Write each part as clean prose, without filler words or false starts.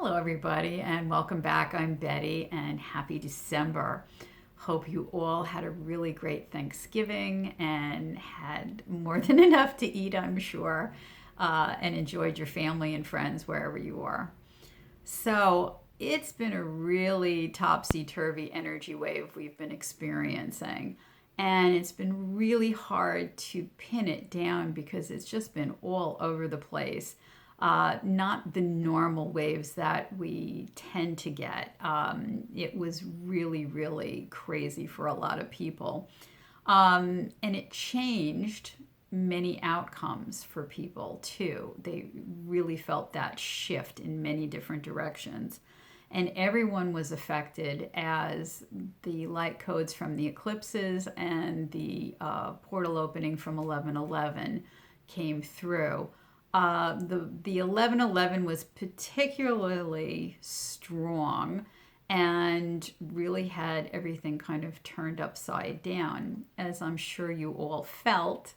Hello, everybody, and welcome back. I'm Betty, and happy December. Hope you all had a really great Thanksgiving and had more than enough to eat, I'm sure, and enjoyed your family and friends wherever you are. So, it's been a really topsy turvy energy wave we've been experiencing, and it's been really hard to pin it down because it's just been all over the place, not the normal waves that we tend to get. It was really, really crazy for a lot of people. And it changed many outcomes for people too. They really felt that shift in many different directions. And everyone was affected as the light codes from the eclipses and the portal opening from 11:11 came through. The 11:11 was particularly strong and really had everything kind of turned upside down, as I'm sure you all felt.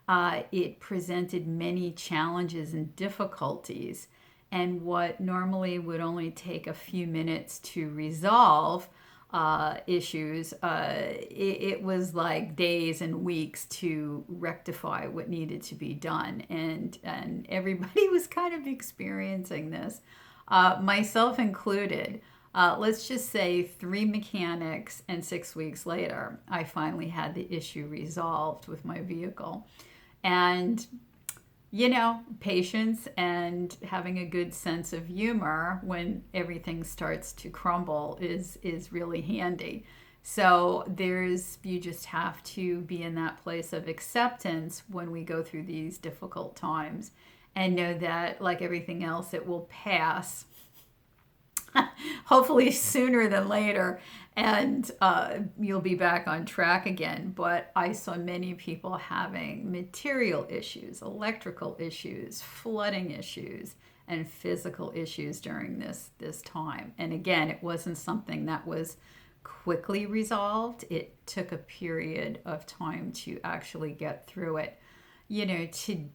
It presented many challenges and difficulties, and what normally would only take a few minutes to resolve issues, it was like days and weeks to rectify what needed to be done, and everybody was kind of experiencing this, myself included. Let's just say 3 mechanics, and 6 weeks later, I finally had the issue resolved with my vehicle. And patience and having a good sense of humor when everything starts to crumble is really handy. So you just have to be in that place of acceptance when we go through these difficult times and know that, like everything else, it will pass. Hopefully sooner than later, and you'll be back on track again. But I saw many people having material issues, electrical issues, flooding issues, and physical issues during this time. And again, it wasn't something that was quickly resolved. It took a period of time to actually get through it.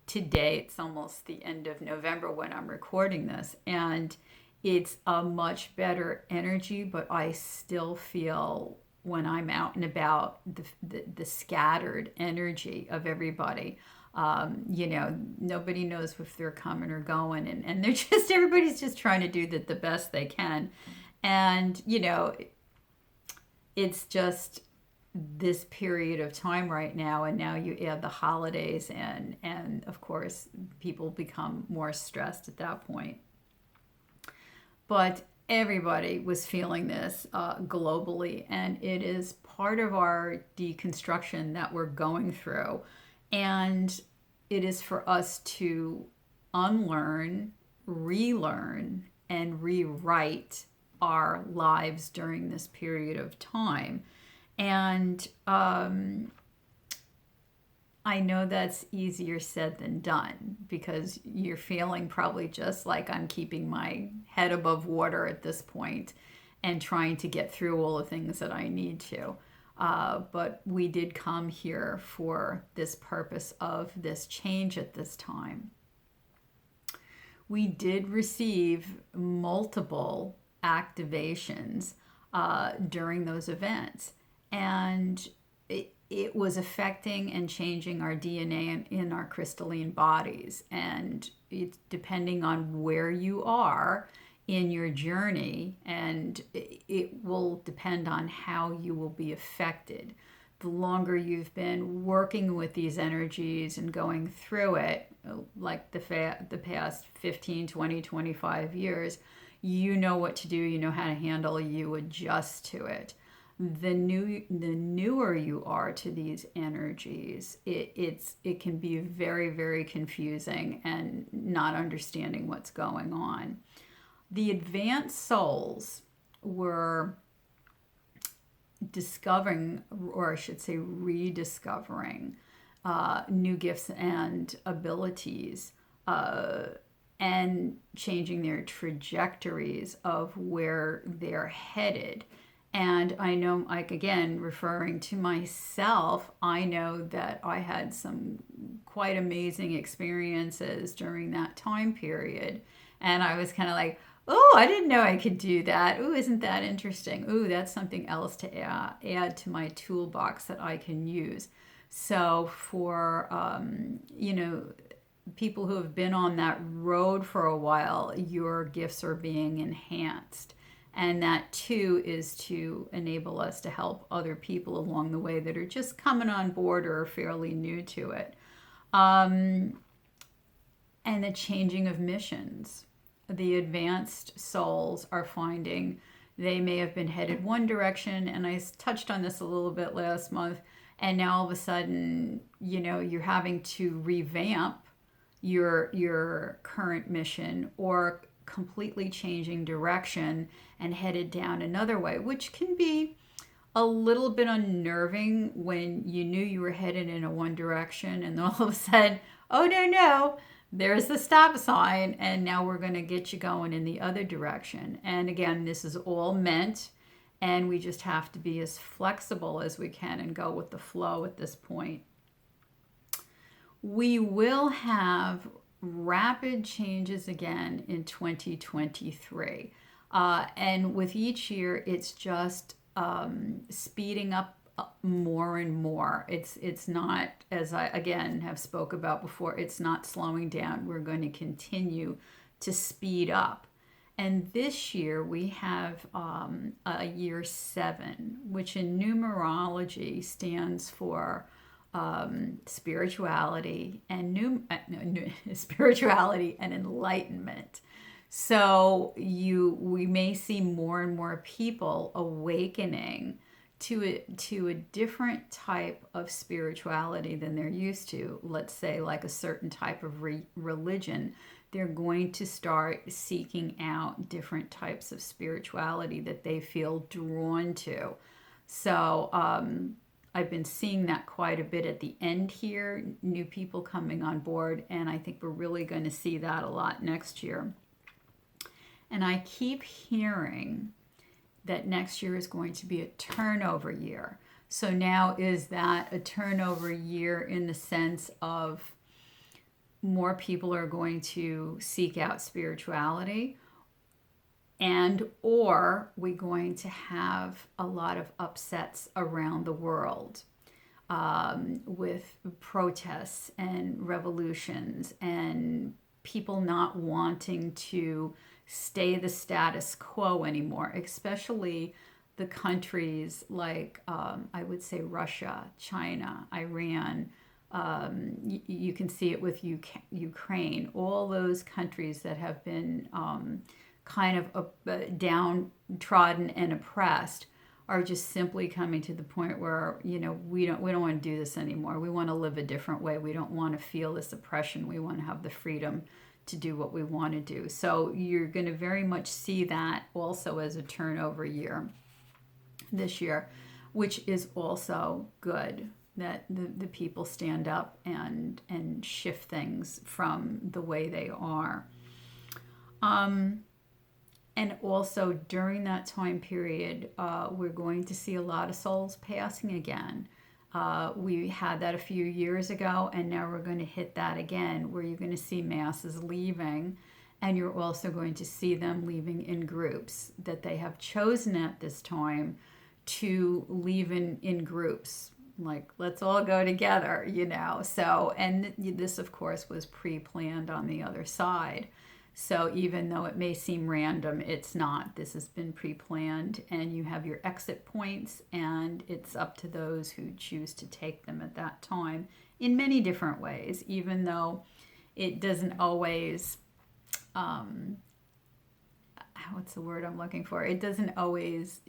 Today it's almost the end of November when I'm recording this, and it's a much better energy, but I still feel when I'm out and about the scattered energy of everybody. Nobody knows if they're coming or going, and they're just, everybody's just trying to do the best they can. And, it's just this period of time right now, and now you add the holidays, and of course, people become more stressed at that point. But everybody was feeling this globally, and it is part of our deconstruction that we're going through. And it is for us to unlearn, relearn, and rewrite our lives during this period of time. And I know that's easier said than done because you're feeling probably just like I'm keeping my head above water at this point and trying to get through all the things that I need to. But we did come here for this purpose of this change at this time. We did receive multiple activations during those events. And it was affecting and changing our DNA in our crystalline bodies. And it's depending on where you are in your journey, and it will depend on how you will be affected. The longer you've been working with these energies and going through it, like the past 15, 20, 25 years, you know what to do, you know how to handle, you adjust to it. The newer you are to these energies, it can be very, very confusing and not understanding what's going on. The advanced souls were discovering, or I should say rediscovering, new gifts and abilities, and changing their trajectories of where they're headed. And I know, like, again, referring to myself, I know that I had some quite amazing experiences during that time period. And I was kind of like, Oh, I didn't know I could do that. Ooh, isn't that interesting? Ooh, that's something else to add to my toolbox that I can use. So for, people who have been on that road for a while, your gifts are being enhanced. And that too is to enable us to help other people along the way that are just coming on board or are fairly new to it. And the changing of missions. The advanced souls are finding they may have been headed one direction, and I touched on this a little bit last month, and now all of a sudden, you're having to revamp your current mission or completely changing direction and headed down another way, which can be a little bit unnerving when you knew you were headed in a one direction and all of a sudden, oh no, there's the stop sign and now we're going to get you going in the other direction. And again, this is all meant, and we just have to be as flexible as we can and go with the flow at this point. We will have rapid changes again in 2023. And with each year, it's just speeding up more and more. It's not, as I again have spoke about before, it's not slowing down. We're going to continue to speed up. And this year we have a year 7, which in numerology stands for spirituality and spirituality and enlightenment. So we may see more and more people awakening to a different type of spirituality than they're used to. Let's say like a certain type of religion. They're going to start seeking out different types of spirituality that they feel drawn to. So I've been seeing that quite a bit at the end here, new people coming on board, and I think we're really going to see that a lot next year. And I keep hearing that next year is going to be a turnover year. So now, is that a turnover year in the sense of more people are going to seek out spirituality, and or we going to have a lot of upsets around the world with protests and revolutions and people not wanting to stay the status quo anymore, especially the countries like I would say Russia, China, Iran. You can see it with Ukraine, all those countries that have been kind of downtrodden and oppressed are just simply coming to the point where we don't want to do this anymore. We want to live a different way. We don't want to feel this oppression. We want to have the freedom to do what we want to do. So you're going to very much see that also as a turnover year this year, which is also good, that the people stand up and shift things from the way they are. And also during that time period, we're going to see a lot of souls passing again. We had that a few years ago, and now we're going to hit that again, where you're going to see masses leaving, and you're also going to see them leaving in groups that they have chosen at this time to leave in groups. Like, let's all go together, So, and this, of course, was pre-planned on the other side. So even though it may seem random, it's not. This has been pre-planned, and you have your exit points, and it's up to those who choose to take them at that time in many different ways, even though it doesn't always, what's the word I'm looking for? It doesn't always,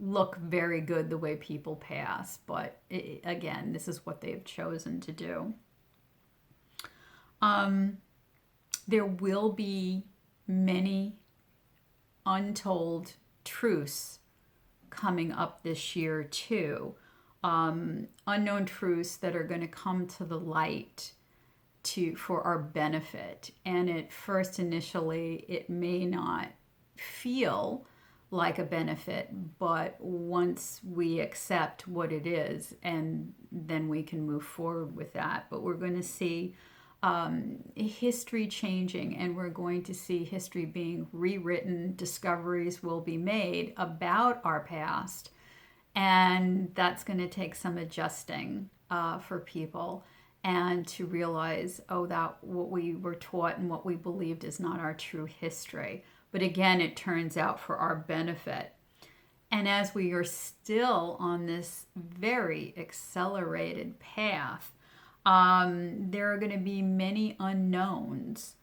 look very good the way people pass. But again, this is what they've chosen to do. There will be many untold truths coming up this year too. Unknown truths that are going to come to the light for our benefit. And at first, initially, it may not feel like a benefit, but once we accept what it is, and then we can move forward with that. But we're going to see history changing, and we're going to see history being rewritten. Discoveries will be made about our past, and that's going to take some adjusting for people, and to realize, oh, that what we were taught and what we believed is not our true history. But again, it turns out for our benefit. And as we are still on this very accelerated path, there are going to be many unknowns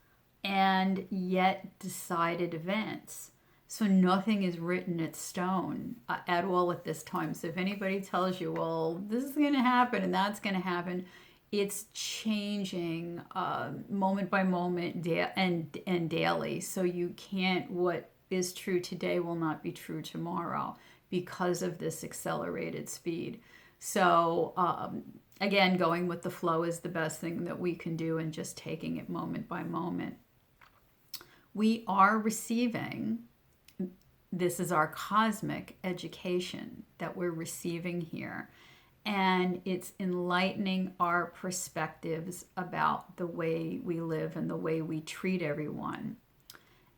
and yet decided events. So nothing is written in stone at all at this time. So if anybody tells you, well, this is going to happen and that's going to happen, it's changing moment by moment and daily. So you can't, what is true today will not be true tomorrow because of this accelerated speed. So again, going with the flow is the best thing that we can do, and just taking it moment by moment. We are receiving, this is our cosmic education that we're receiving here. And it's enlightening our perspectives about the way we live and the way we treat everyone.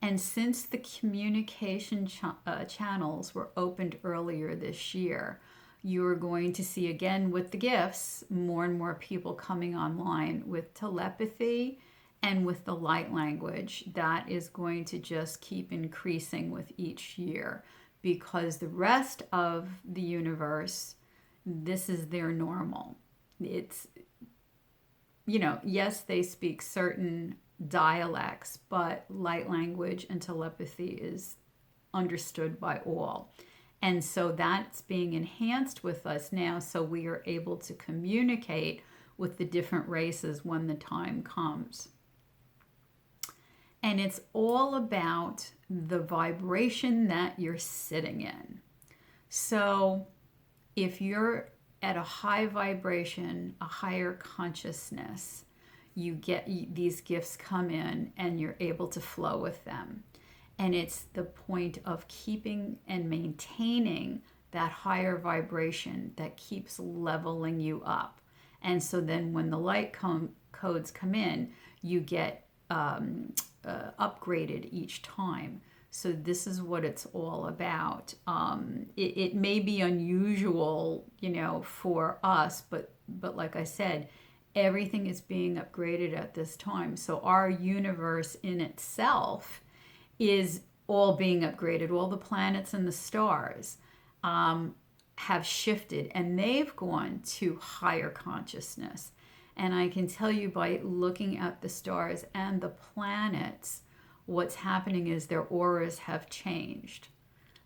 And since the communication channels were opened earlier this year, you are going to see, again with the gifts, more and more people coming online with telepathy and with the light language. That is going to just keep increasing with each year, because the rest of the universe, this is their normal. It's, yes, they speak certain dialects, but light language and telepathy is understood by all. And so that's being enhanced with us now, so we are able to communicate with the different races when the time comes. And it's all about the vibration that you're sitting in. So if you're at a high vibration, a higher consciousness, you get these gifts come in and you're able to flow with them. And it's the point of keeping and maintaining that higher vibration that keeps leveling you up. And so then when the light codes come in, you get upgraded each time. So this is what it's all about. It may be unusual, for us, but like I said, everything is being upgraded at this time. So our universe in itself is all being upgraded. All the planets and the stars have shifted, and they've gone to higher consciousness. And I can tell you, by looking at the stars and the planets, what's happening is their auras have changed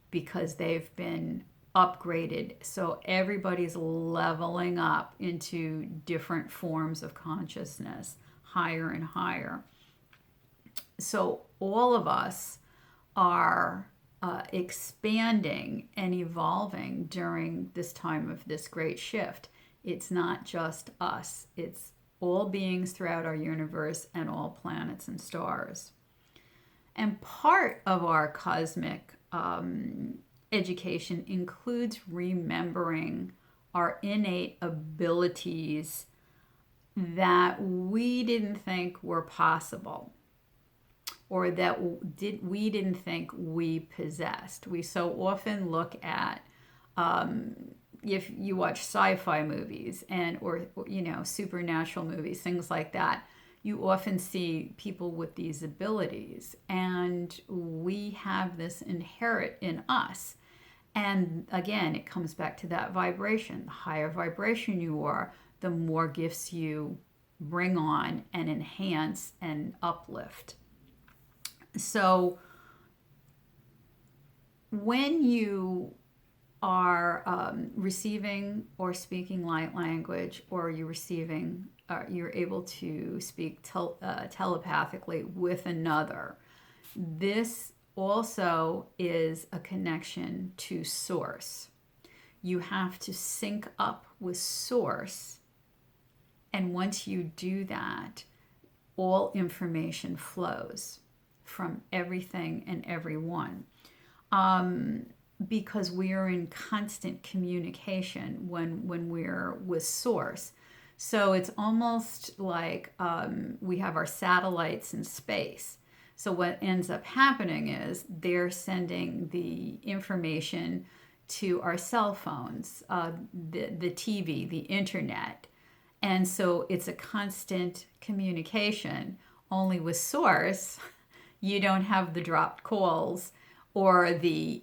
because they've been upgraded. So everybody's leveling up into different forms of consciousness, higher and higher. So all of us are expanding and evolving during this time of this great shift. It's not just us, it's all beings throughout our universe and all planets and stars. And part of our cosmic education includes remembering our innate abilities that we didn't think were possible, or that we didn't think we possessed. We so often look at, if you watch sci-fi movies or supernatural movies, things like that, you often see people with these abilities, and we have this inherent in us. And again, it comes back to that vibration. The higher vibration you are, the more gifts you bring on and enhance and uplift. So when you are receiving or speaking light language, or you're able to speak telepathically with another, this also is a connection to source. You have to sync up with source, and once you do that, all information flows from everything and everyone, because we are in constant communication when we're with source. So it's almost like we have our satellites in space. So what ends up happening is they're sending the information to our cell phones, the TV, the internet. And so it's a constant communication. Only with Source, you don't have the dropped calls or the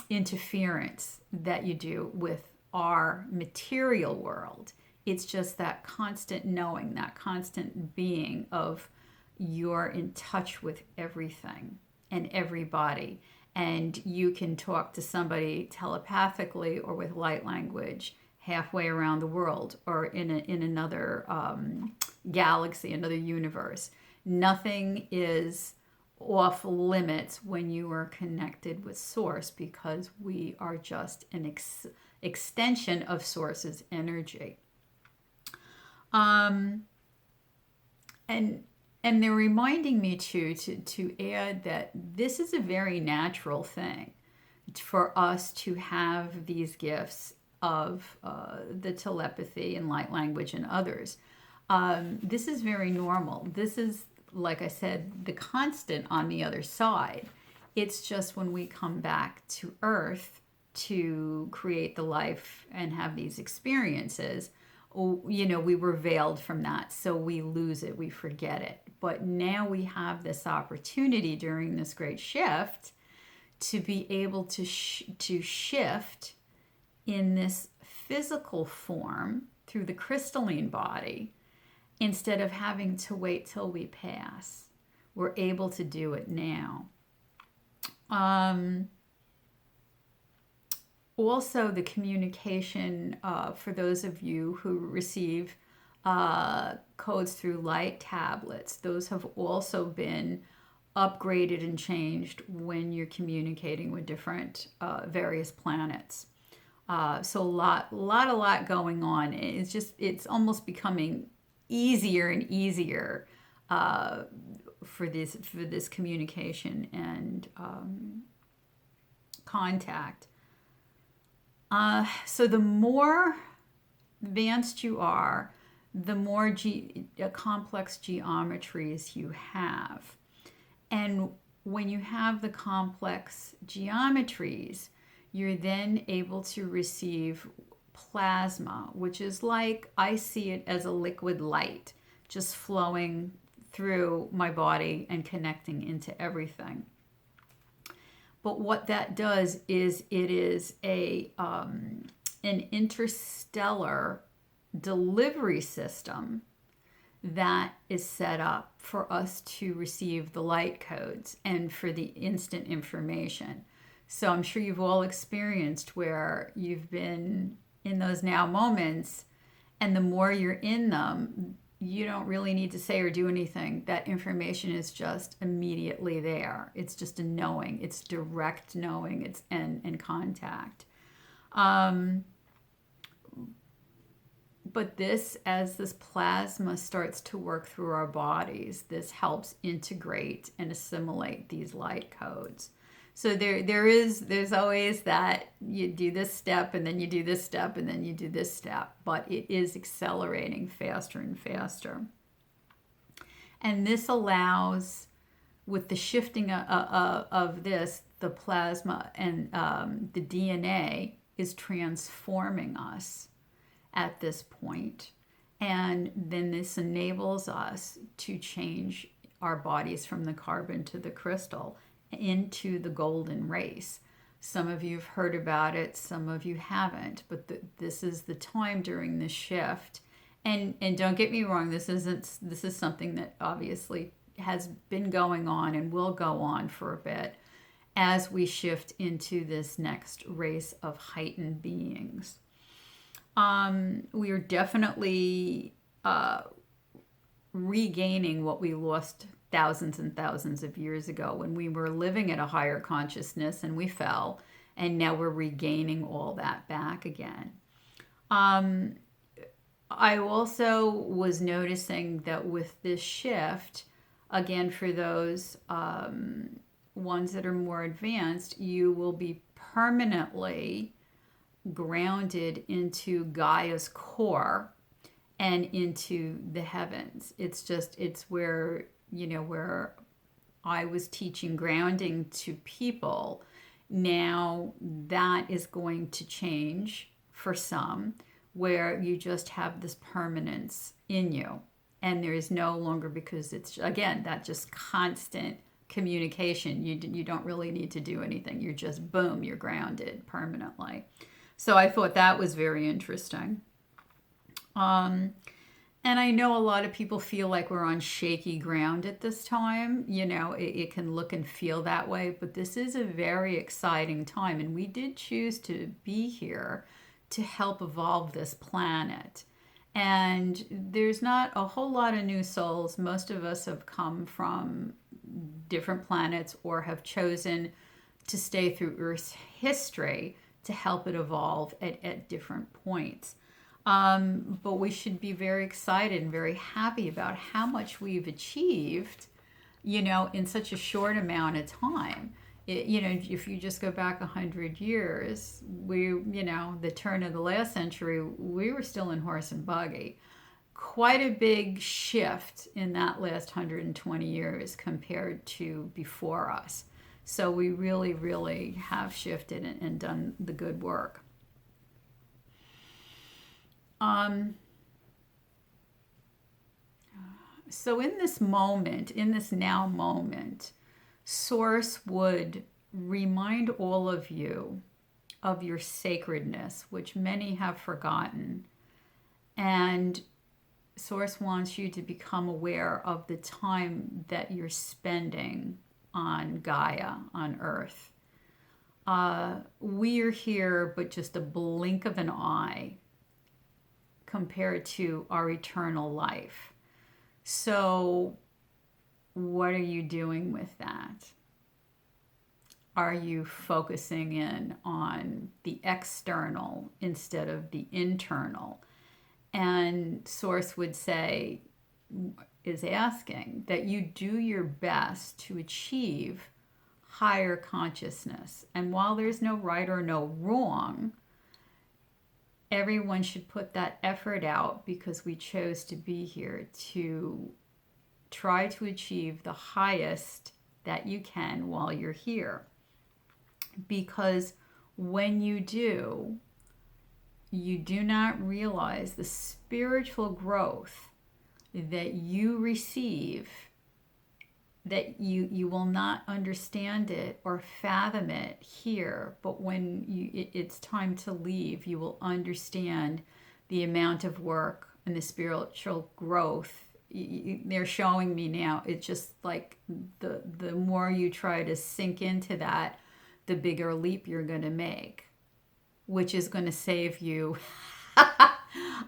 interference that you do with our material world. It's just that constant knowing, that constant being of you're in touch with everything and everybody. And you can talk to somebody telepathically or with light language halfway around the world or in another galaxy, another universe. Nothing is off limits when you are connected with Source, because we are just an extension of Source's energy. And they're reminding me to add that this is a very natural thing for us to have these gifts of the telepathy and light language and others. This is very normal. This is, like I said, the constant on the other side. It's just when we come back to Earth to create the life and have these experiences, we were veiled from that. So we lose it, we forget it. But now we have this opportunity during this great shift to be able to shift in this physical form through the crystalline body instead of having to wait till we pass. We're able to do it now. Also, the communication for those of you who receive codes through light tablets, those have also been upgraded and changed when you're communicating with different various planets. So a lot going on. It's almost becoming easier and easier for this communication and contact. So the more advanced you are, the more complex geometries you have. And when you have the complex geometries, you're then able to receive plasma, which is like, I see it as a liquid light just flowing through my body and connecting into everything. But what that does is it is an interstellar delivery system that is set up for us to receive the light codes and for the instant information. So I'm sure you've all experienced where you've been in those now moments, and the more you're in them, you don't really need to say or do anything. That information is just immediately there. It's just a knowing. It's direct knowing. It's and contact. But as this plasma starts to work through our bodies, this helps integrate and assimilate these light codes. So there's always that you do this step and then you do this step and then you do this step, but it is accelerating faster and faster. And this allows, with the shifting of this, the plasma and the DNA is transforming us at this point. And then this enables us to change our bodies from the carbon to the crystal into the golden race. Some of you have heard about it, some of you haven't, but this is the time during this shift. And don't get me wrong, this is something that obviously has been going on and will go on for a bit as we shift into this next race of heightened beings. We are definitely regaining what we lost thousands and thousands of years ago when we were living at a higher consciousness and we fell, and now we're regaining all that back again. I also was noticing that with this shift, again, for those ones that are more advanced, you will be permanently grounded into Gaia's core, and into the heavens. It's where, where I was teaching grounding to people. Now that is going to change for some, where you just have this permanence in you. And there is no longer, because it's, again, that just constant communication. You don't really need to do anything. You're just, boom, you're grounded permanently. So I thought that was very interesting. And I know a lot of people feel like we're on shaky ground at this time. It can look and feel that way, but this is a very exciting time. And we did choose to be here to help evolve this planet. And there's not a whole lot of new souls. Most of us have come from different planets or have chosen to stay through Earth's history to help it evolve at different points. But we should be very excited and very happy about how much we've achieved, in such a short amount of time. If you just go back 100 years, the turn of the last century, we were still in horse and buggy. Quite a big shift in that last 120 years compared to before us. So we really, really have shifted and done the good work. So in this moment, in this now moment, Source would remind all of you of your sacredness, which many have forgotten. And Source wants you to become aware of the time that you're spending on Gaia, on Earth. We are here, but just a blink of an eye compared to our eternal life. So what are you doing with that? Are you focusing in on the external instead of the internal? And Source would say, is asking that you do your best to achieve higher consciousness. And while there's no right or no wrong, everyone should put that effort out, because we chose to be here to try to achieve the highest that you can while you're here. Because when you do not realize the spiritual growth that you receive, that you will not understand it or fathom it here, but when it's time to leave, you will understand the amount of work and the spiritual growth. They're showing me now, it's just like the more you try to sink into that, the bigger leap you're going to make, which is going to save you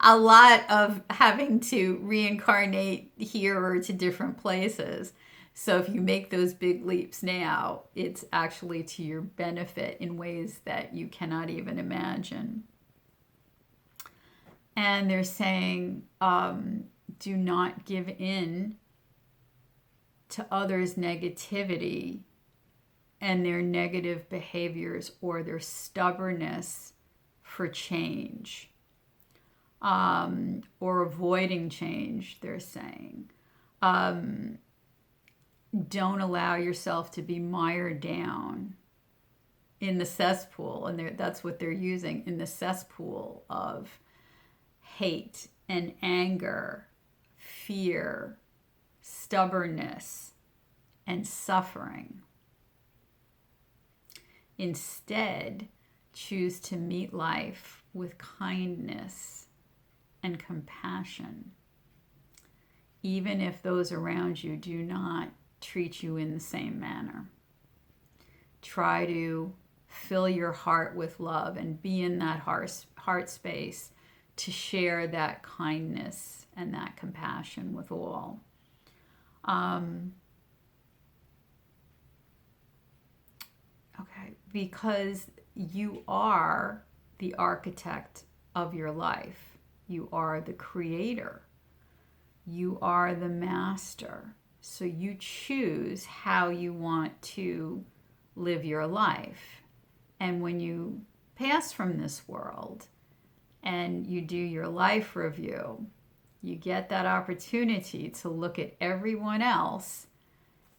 a lot of having to reincarnate here or to different places. So if you make those big leaps now, it's actually to your benefit in ways that you cannot even imagine. And they're saying, do not give in to others' negativity and their negative behaviors or their stubbornness for change, or avoiding change, they're saying. Don't allow yourself to be mired down in the cesspool, and that's what they're using, in the cesspool of hate and anger, fear, stubbornness, and suffering. Instead, choose to meet life with kindness and compassion, even if those around you do not treat you in the same manner. Try to fill your heart with love and be in that heart space to share that kindness and that compassion with all. Okay, because you are the architect of your life. You are the creator. You are the master. So you choose how you want to live your life. And when you pass from this world and you do your life review, You get that opportunity to look at everyone else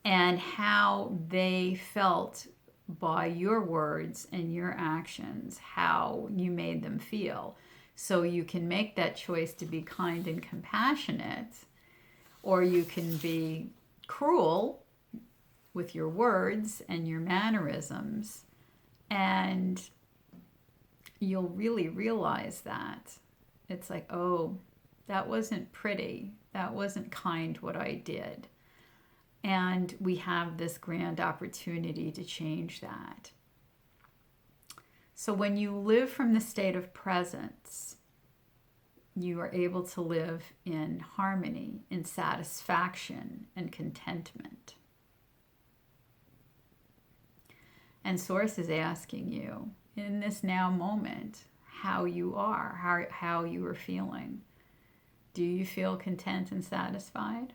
and how they felt by your words and your actions, how you made them feel. So you can make that choice to be kind and compassionate, or you can be cruel with your words and your mannerisms, and you'll really realize that. It's like, oh, that wasn't pretty. That wasn't kind what I did. And we have this grand opportunity to change that. So when you live from the state of presence, you are able to live in harmony, in satisfaction, and contentment. And Source is asking you in this now moment how you are, how you are feeling. Do you feel content and satisfied?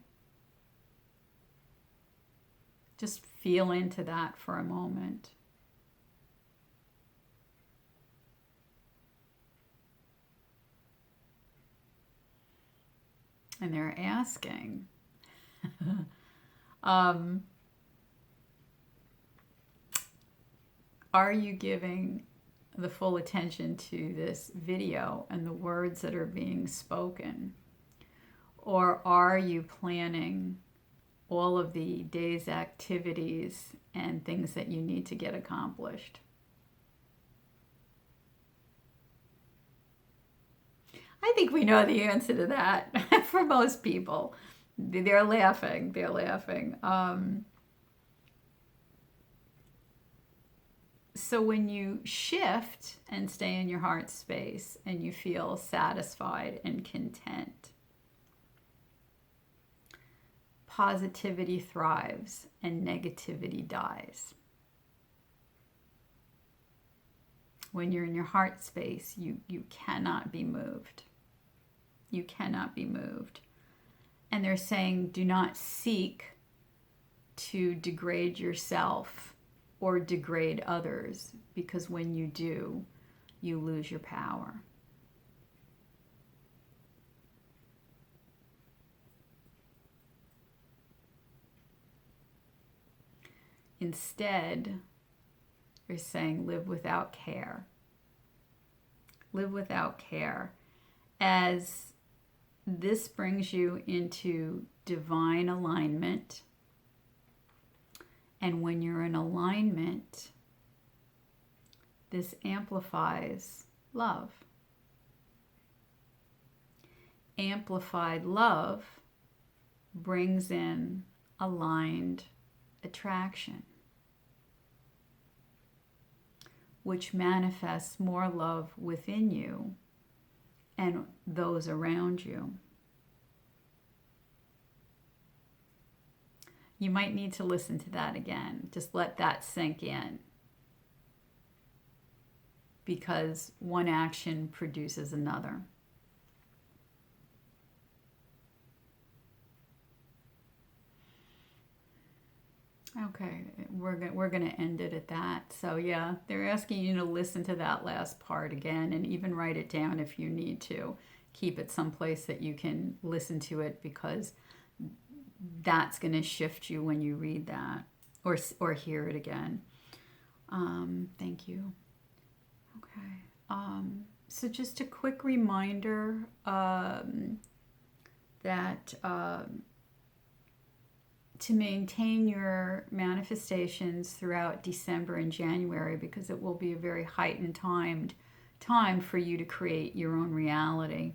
Just feel into that for a moment. And they're asking, are you giving the full attention to this video and the words that are being spoken? Or are you planning all of the day's activities and things that you need to get accomplished? I think we know the answer to that for most people. They're laughing. They're laughing. So when you shift and stay in your heart space and you feel satisfied and content, positivity thrives and negativity dies. When you're in your heart space, you cannot be moved. You cannot be moved. And they're saying, do not seek to degrade yourself or degrade others, because when you do, you lose your power. Instead, they're saying, live without care. Live without care, as this brings you into divine alignment. And when you're in alignment, this amplifies love. Amplified love brings in aligned attraction, which manifests more love within you and those around you. You might need to listen to that again. Just let that sink in. Because one action produces another. Okay, we're going to end it at that. So yeah, they're asking you to listen to that last part again and even write it down if you need to. Keep it someplace that you can listen to it, because that's going to shift you when you read that or hear it again. Thank you. Okay. So just a quick reminder that to maintain your manifestations throughout December and January, because it will be a very heightened time for you to create your own reality.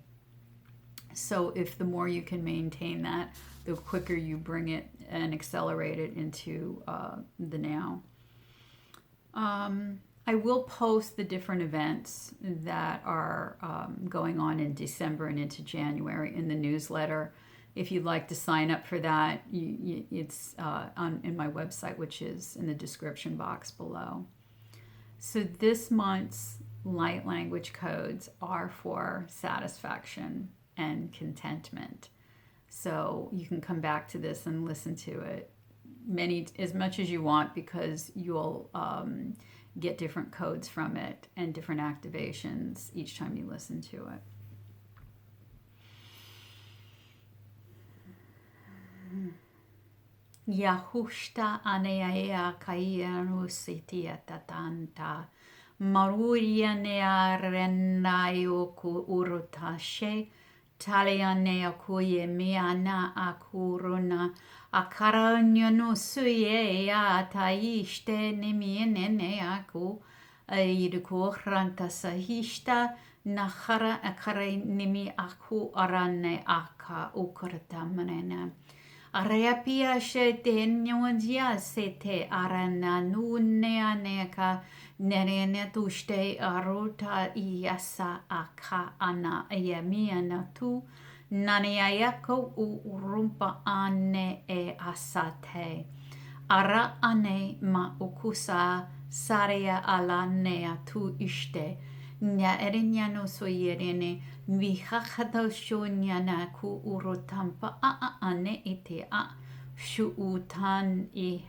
So if the more you can maintain that, the quicker you bring it and accelerate it into the now. I will post the different events that are going on in December and into January in the newsletter. If you'd like to sign up for that, it's in my website, which is in the description box below. So this month's light language codes are for satisfaction and contentment. So you can come back to this and listen to it as much as you want, because you'll get different codes from it and different activations each time you listen to it. Yahushta aneaea kaianusitiya tatanta. Maruia nea renaio ku urutashe. Talianea kuye miana akuruna. Akaranya no suye a taiste nimiene aku. Aiduko ranta sahista. Nahara akare nimi aku arane aka ukaratamrena. Areapia she te nyonzia se te arana nunea neka nerene tuste aruta iasa aka ana yamiana tu naniayako u urumpa ane e asate. Ara ane ma ukusa saria ala nea tu iste. Nya erinya no so yerene vihakata shonyana ku urotampa ane ite a shu utan I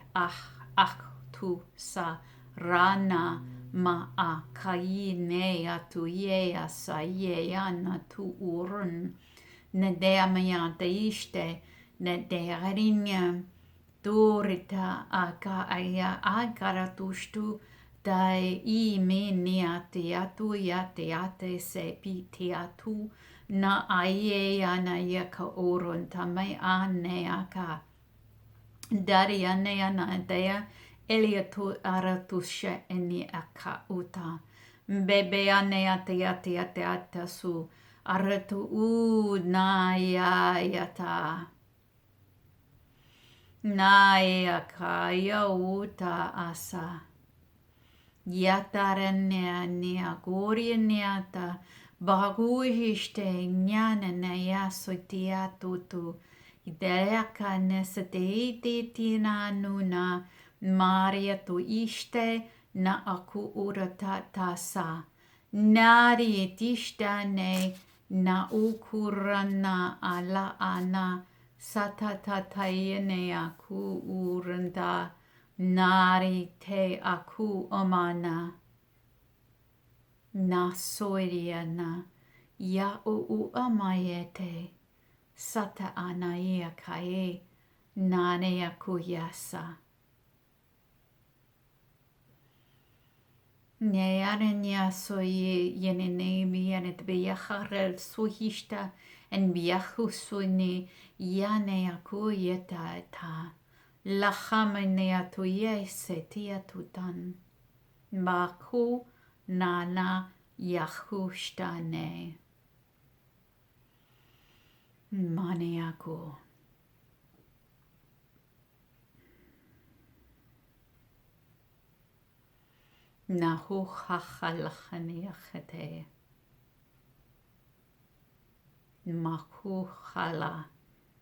tu sa rana ma a kai ne atu ye asa ye ana tu urun ne dea maya te iste ne dea erinya Dorita aka aya agaratustu dai I me niate atu yate ate se piti atu na aie ana yaka oron tamai ane aka dari ane ana dea eliatu aratushe eni aka uta bebe ane ate su aratu na ya yata Naia kaya uta asa. Yatarania nia goria niata. Baguhiste nyana na yasotia tutu. Ideaka nesateiti tina nuna. Maria tu iste na aku urata tasa. Nari tistane na ukurana ala ana. Satatataine aku uranda nari te aku omana na soiriana ya u amayete sata anaia kae nane aku yasa ne arenya soye yenene mianet beyaharel suhista en biahusuni Yane aku yeta ta lahamene atu yese tia tutan baku nana yahushtane mane aku nahu hachalachani achete maku hala